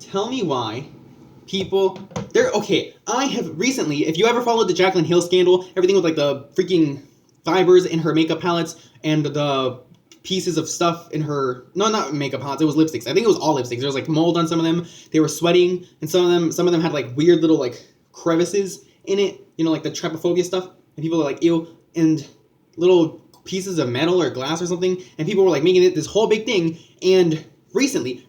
Tell me why people... Okay, I have recently... If you ever followed the Jaclyn Hill scandal, everything with, like, the freaking fibers in her makeup palettes and the pieces of stuff in her... No, not makeup palettes. It was lipsticks. I think it was all lipsticks. There was, like, mold on some of them. They were sweating, and some of them had, like, weird little, like, crevices in it. You know, like, the trypophobia stuff. And people are like, ew. And little pieces of metal or glass or something. And people were, like, making it this whole big thing. And recently...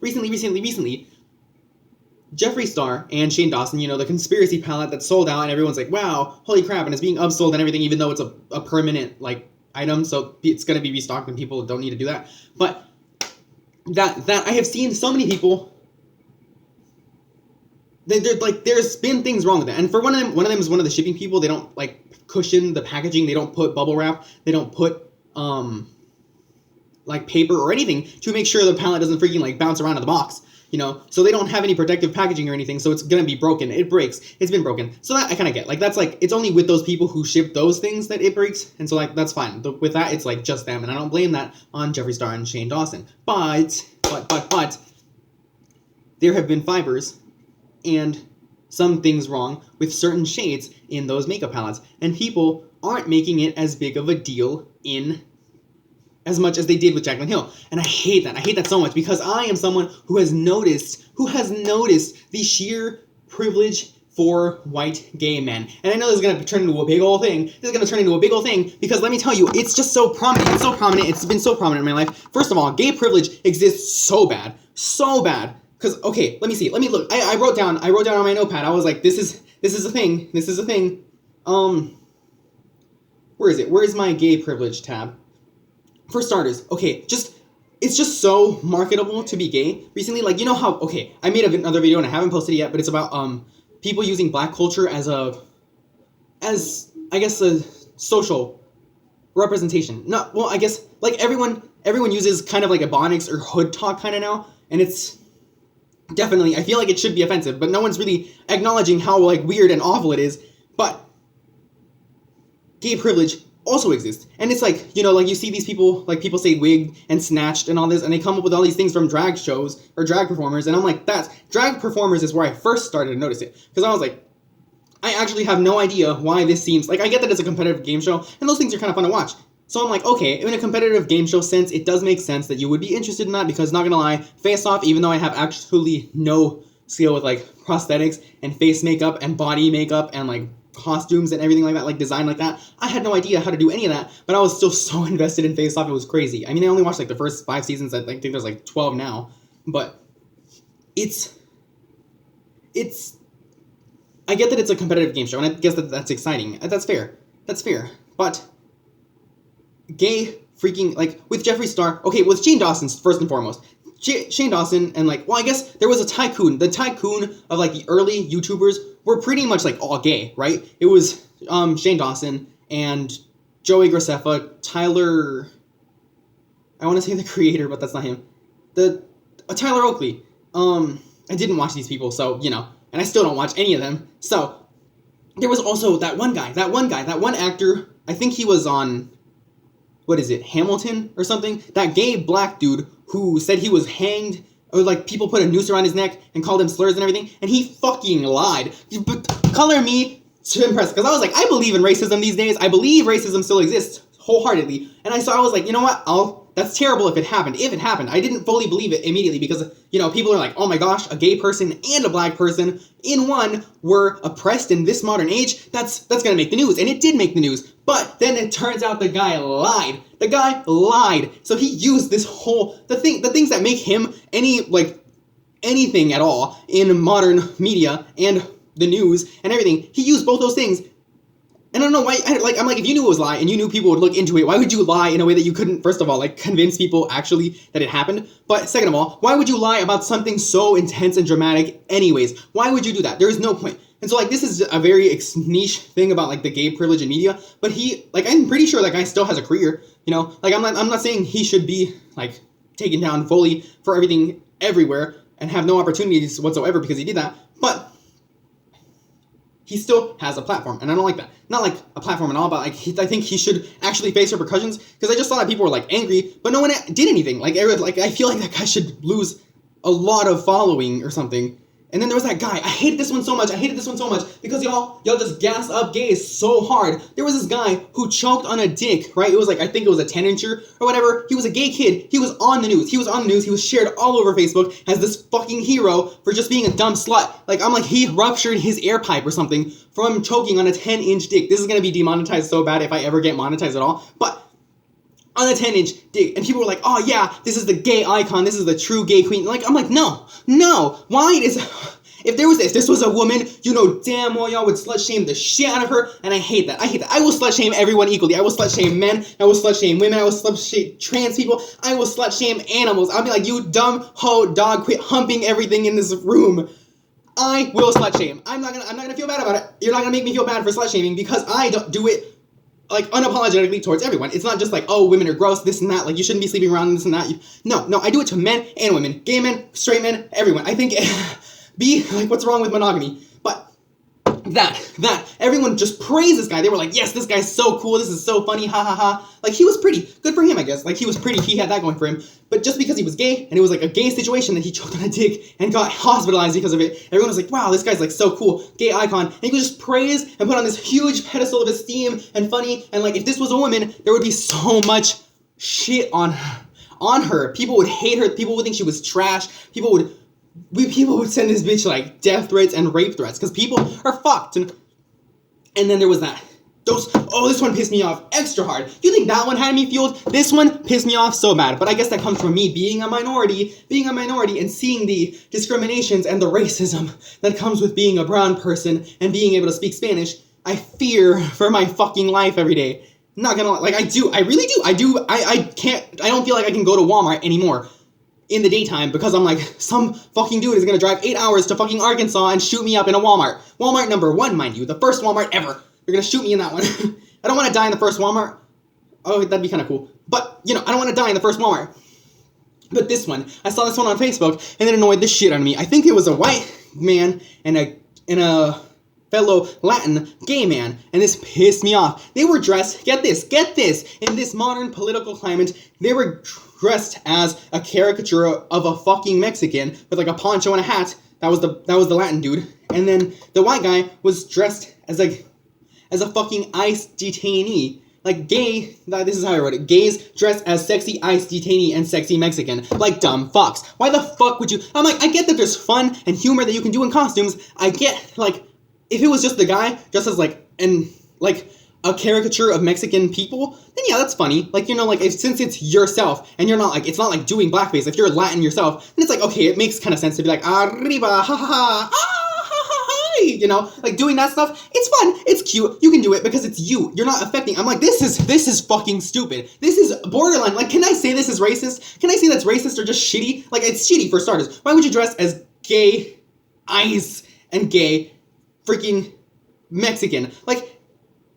Jeffree Star and Shane Dawson, you know, the conspiracy palette that's sold out and everyone's like, wow, holy crap, and it's being upsold and everything, even though it's a permanent, like, item, so it's going to be restocked and people don't need to do that. But that I have seen so many people, there's been things wrong with it. And for one of them is one of the shipping people. They don't, like, cushion the packaging. They don't put bubble wrap. They don't put, like, paper or anything to make sure the palette doesn't freaking, like, bounce around in the box. You know, so they don't have any protective packaging or anything, so it's gonna be broken. It breaks. It's been broken. So that I kind of get. Like, that's like, it's only with those people who ship those things that it breaks, and so, like, that's fine. With that, it's, like, just them, and I don't blame that on Jeffree Star and Shane Dawson. But, there have been fibers and some things wrong with certain shades in those makeup palettes, and people aren't making it as big of a deal in as much as they did with Jaclyn Hill. And I hate that. I hate that so much because I am someone who has noticed the sheer privilege for white gay men. And I know this is going to turn into a big old thing. Because let me tell you, it's just so prominent. It's so prominent. It's been so prominent in my life. First of all, gay privilege exists so bad. So bad. Because, okay, let me see. Let me look. I wrote down on my notepad. I was like, this is a thing. This is a thing. Where is it? Where is my gay privilege tab? For starters, okay, it's just so marketable to be gay. Recently, like, you know how, okay, I made another video and I haven't posted it yet, but it's about people using black culture as I guess a social representation. No, well, I guess, like, everyone uses kind of like Ebonics or hood talk kind of now, and it's definitely, I feel like it should be offensive, but no one's really acknowledging how, like, weird and awful it is. But gay privilege also exists. And it's like, you know, like, you see these people, like, people say wig and snatched and all this, and they come up with all these things from drag shows or drag performers, and I'm like, drag performers is where I first started to notice it. Because I was like, I actually have no idea why this seems, like, I get that it's a competitive game show, and those things are kind of fun to watch. So I'm like, okay, in a competitive game show sense, it does make sense that you would be interested in that, because, not gonna lie, Face Off, even though I have actually no skill with, like, prosthetics and face makeup and body makeup and, like, costumes and everything like that, like, design like that, I had no idea how to do any of that, but I was still so invested in Face Off, it was crazy. I mean, I only watched, like, the first 5 seasons, I think there's, like, 12 now, but it's I get that it's a competitive game show, and I guess that's exciting. That's fair. But gay freaking, like, with Jeffree Star, okay, with Shane Dawson, first and foremost. Shane Dawson, and, like, well, I guess there was a tycoon. The tycoon of, like, the early YouTubers were pretty much, like, all gay, right? It was Shane Dawson and Joey Graceffa, Tyler, I want to say the creator, but that's not him. Tyler Oakley. I didn't watch these people, so, you know, and I still don't watch any of them. So, there was also that one actor, I think he was on, what is it, Hamilton or something? That gay black dude who said he was hanged, or, like, people put a noose around his neck and called him slurs and everything, and he fucking lied. But color me to impress, because I was like, I believe in racism these days. I believe racism still exists wholeheartedly, and I was like, you know what, that's terrible if it happened. I didn't fully believe it immediately because, you know, people are like, oh my gosh, a gay person and a black person in one were oppressed in this modern age. That's gonna make the news. And it did make the news. But then it turns out the guy lied. So he used this whole, the things that make him anything at all in modern media and the news and everything. He used both those things. And I don't know why, I'm like, if you knew it was a lie and you knew people would look into it, why would you lie in a way that you couldn't, first of all, like, convince people actually that it happened? But second of all, why would you lie about something so intense and dramatic anyways? Why would you do that? There is no point. And so, like, this is a very niche thing about, like, the gay privilege in media, but I'm pretty sure that guy still has a career, you know? Like, I'm not saying he should be, like, taken down fully for everything everywhere and have no opportunities whatsoever because he did that, but he still has a platform, and I don't like that. Not like a platform and all, but, like, I think he should actually face repercussions, because I just saw that people were, like, angry, but no one did anything. Like, I feel like that guy should lose a lot of following or something. And then there was that guy. I hated this one so much. Because y'all just gas up gays so hard. There was this guy who choked on a dick, right? It was like, I think it was a 10-incher or whatever. He was a gay kid. He was on the news. He was shared all over Facebook as this fucking hero for just being a dumb slut. Like, I'm like, he ruptured his air pipe or something from choking on a 10-inch dick. This is gonna be demonetized so bad if I ever get monetized at all. But on a 10-inch dick, and people were like, oh yeah, this is the gay icon, this is the true gay queen. Like, I'm like, no, why is, if this was a woman, you know damn well y'all would slut shame the shit out of her, and I hate that. I will slut shame everyone equally. I will slut shame men, I will slut shame women, I will slut shame trans people, I will slut shame animals. I'll be like, you dumb hoe dog, quit humping everything in this room. I will slut shame. I'm not gonna feel bad about it. You're not gonna make me feel bad for slut shaming because I don't do it like unapologetically towards everyone. It's not just like, oh, women are gross, this and that, like you shouldn't be sleeping around, this and that. No, I do it to men and women, gay men, straight men, everyone. I think, what's wrong with monogamy? But that, everyone just praised this guy. They were like, yes, this guy's so cool, this is so funny, ha ha ha. Like, he was pretty, good for him, I guess. Like, he was pretty, he had that going for him. But just because he was gay, and it was like a gay situation that he choked on a dick and got hospitalized because of it, everyone was like, wow, this guy's like so cool, gay icon. And he was just praised and put on this huge pedestal of esteem and funny, and like, if this was a woman, there would be so much shit on her. People would hate her, people would think she was trash, people would send this bitch like death threats and rape threats because people are fucked. And then there was that. This one pissed me off extra hard. You think that one had me fueled? This one pissed me off so bad. But I guess that comes from me being a minority and seeing the discriminations and the racism that comes with being a brown person and being able to speak Spanish. I fear for my fucking life every day. I'm not gonna lie, like I really do. I don't feel like I can go to Walmart anymore in the daytime because I'm like, some fucking dude is gonna drive 8 hours to fucking Arkansas and shoot me up in a Walmart. Walmart number 1, mind you, the first Walmart ever. They're gonna shoot me in that one. I don't want to die in the first Walmart. Oh, that'd be kind of cool. But, I don't want to die in the first Walmart. But this one, I saw this one on Facebook, and it annoyed the shit out of me. I think it was a white man and a fellow Latin gay man, and this pissed me off. They were dressed, get this, in this modern political climate, they were dressed as a caricature of a fucking Mexican with like a poncho and a hat. That was the Latin dude. And then the white guy was dressed as a fucking ICE detainee. Like gay, this is how I wrote it. Gays dressed as sexy ICE detainee and sexy Mexican. Like dumb fucks. Why the fuck would you? I'm like, I get that there's fun and humor that you can do in costumes. I get, like, if it was just the guy dressed as a caricature of Mexican people, then yeah, that's funny. Like, since it's yourself, and you're not like, it's not like doing blackface. If you're Latin yourself, then it's like, okay, it makes kind of sense to be like, arriba, ha ha ha, ah, ha ha ha, like doing that stuff. It's fun, it's cute, you can do it because it's you. You're not affecting. I'm like, this is fucking stupid. This is borderline. Like, can I say this is racist? Can I say that's racist or just shitty? Like, it's shitty for starters. Why would you dress as gay ICE and gay freaking Mexican? Like,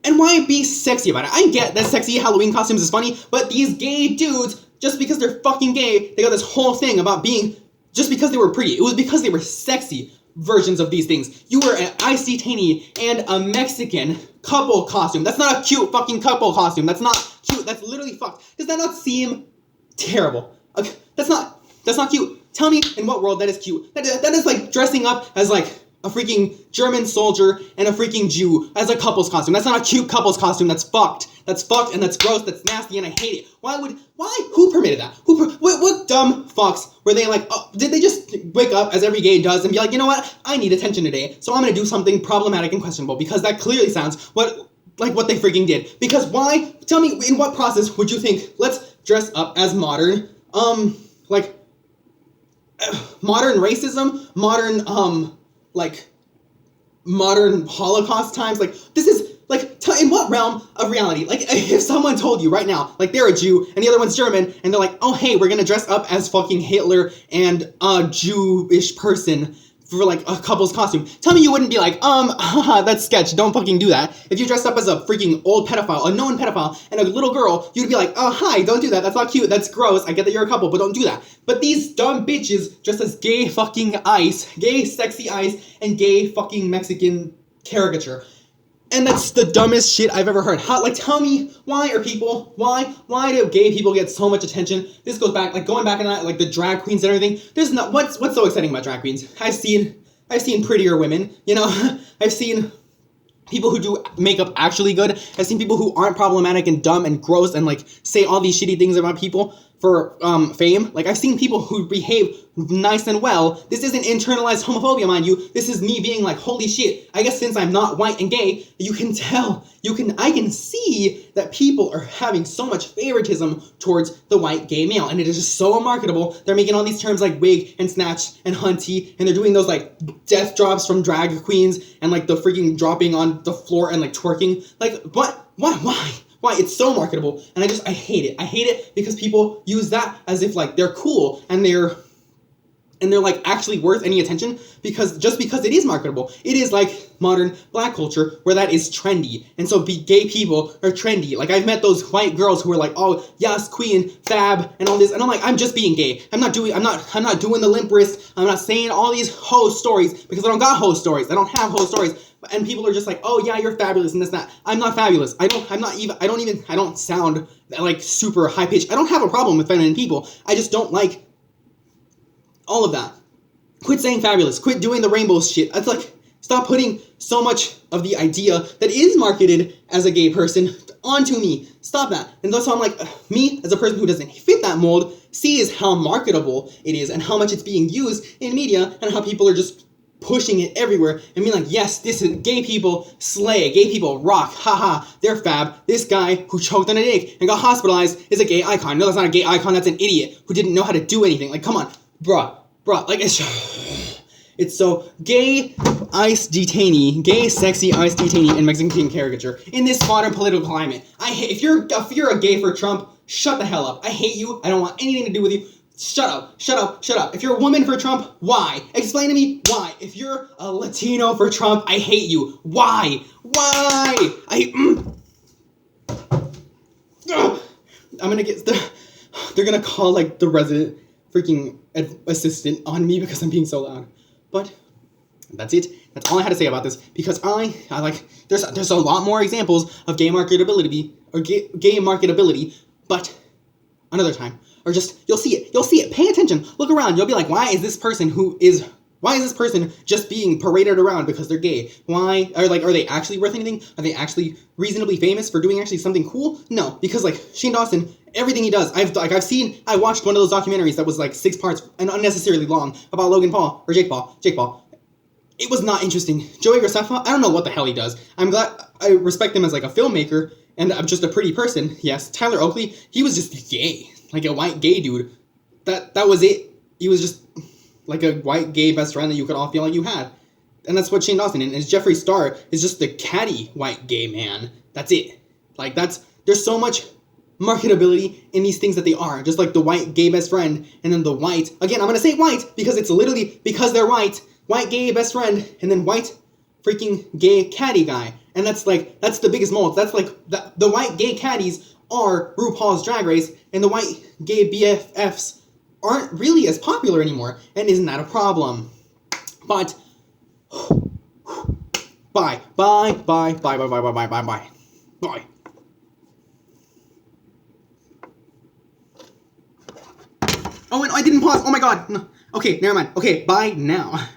and why be sexy about it? I get that sexy Halloween costumes is funny, but these gay dudes, just because they're fucking gay, they got this whole thing about being, just because they were pretty. It was because they were sexy versions of these things. You were an ICE detainee and a Mexican couple costume. That's not a cute fucking couple costume. That's not cute. That's literally fucked. Does that not seem terrible? Okay, that's not cute. Tell me in what world that is cute. That is like dressing up as like a freaking German soldier and a freaking Jew as a couple's costume. That's not a cute couple's costume. That's fucked. That's fucked and that's gross. That's nasty and I hate it. Who permitted that? What dumb fucks were they like, did they just wake up as every gay does and be like, you know what? I need attention today, so I'm gonna do something problematic and questionable because that clearly sounds what they freaking did. Because why? Tell me, in what process would you think, let's dress up as modern, modern racism, modern Holocaust times, this is, in what realm of reality? Like, if someone told you right now, like, they're a Jew, and the other one's German, and they're like, oh, hey, we're gonna dress up as fucking Hitler and a Jewish person for, like, a couple's costume. Tell me you wouldn't be like, haha, that's sketch, don't fucking do that. If you dressed up as a freaking old pedophile, a known pedophile, and a little girl, you'd be like, oh, hi, don't do that, that's not cute, that's gross, I get that you're a couple, but don't do that. But these dumb bitches dressed as gay fucking ICE, gay sexy ICE, and gay fucking Mexican caricature. And that's the dumbest shit I've ever heard. How, like, tell me, why do gay people get so much attention? This goes back, like, going back in that, like, the drag queens and everything. There's not, what's so exciting about drag queens? I've seen prettier women, you know? I've seen people who do makeup actually good. I've seen people who aren't problematic and dumb and gross and, like, say all these shitty things about people for fame. Like, I've seen people who behave nice and well. This isn't internalized homophobia, mind you. This is me being like, holy shit, I guess since I'm not white and gay, you can tell, I can see that people are having so much favoritism towards the white gay male, and it is just so unmarketable. They're making all these terms like wig and snatch and hunty, and they're doing those, like, death drops from drag queens, and, like, the freaking dropping on the floor and, like, twerking. Like, what? Why? It's so marketable, and I hate it. I hate it because people use that as if, like, they're cool, and they're like actually worth any attention because it is marketable. It is like modern black culture where that is trendy. And so gay people are trendy. Like, I've met those white girls who are like, oh yes, queen, fab, and all this. And I'm like, I'm just being gay. I'm not doing the limp wrist. I'm not saying all these hoe stories because I don't got hoe stories. I don't have hoe stories. And people are just like, oh yeah, you're fabulous and this and that. I'm not fabulous. I don't sound like super high pitched. I don't have a problem with feminine people. I just don't like all of that. Quit saying fabulous. Quit doing the rainbow shit. It's like, stop putting so much of the idea that is marketed as a gay person onto me. Stop that. And that's why I'm like, me, as a person who doesn't fit that mold, sees how marketable it is and how much it's being used in media and how people are just pushing it everywhere and being like, yes, this is gay people slay, gay people rock, haha, they're fab. This guy who choked on a dick and got hospitalized is a gay icon. No, that's not a gay icon, that's an idiot who didn't know how to do anything. Like, come on, bruh, like, it's so gay ice detainee, gay sexy ice detainee in Mexican caricature in this modern political climate. I hate, if you're a gay for Trump, shut the hell up. I hate you. I don't want anything to do with you. Shut up. If you're a woman for Trump, why? Explain to me why. If you're a Latino for Trump, I hate you. Why? I'm gonna get, they're gonna call, like, the resident freaking assistant on me because I'm being so loud. But that's it. That's all I had to say about this, because I like, there's a lot more examples of gay marketability, but another time. Or just, you'll see it, pay attention, look around, you'll be like, why is this person just being paraded around because they're gay? Why, are they actually worth anything? Are they actually reasonably famous for doing actually something cool? No, because, like, Shane Dawson, everything he does, I watched one of those documentaries that was like 6 parts and unnecessarily long about Logan Paul, or Jake Paul. It was not interesting. Joey Graceffa, I don't know what the hell he does. I'm glad, I respect him as, like, a filmmaker, and I'm just a pretty person, yes. Tyler Oakley, he was just gay. Like a white gay dude. That was it. He was just like a white gay best friend that you could all feel like you had. And that's what Shane Dawson and Jeffree Star is, just the catty white gay man. That's it. Like, there's so much marketability in these things that they are. Just like the white gay best friend and then the white, again, I'm gonna say white because it's literally because they're white gay best friend and then white freaking gay catty guy. And that's the biggest mold. That's like, the white gay caddies are RuPaul's Drag Race, and the white gay BFFs aren't really as popular anymore, and isn't that a problem? But, bye. Oh, and I didn't pause, oh my god, no. Okay, never mind, okay, bye now.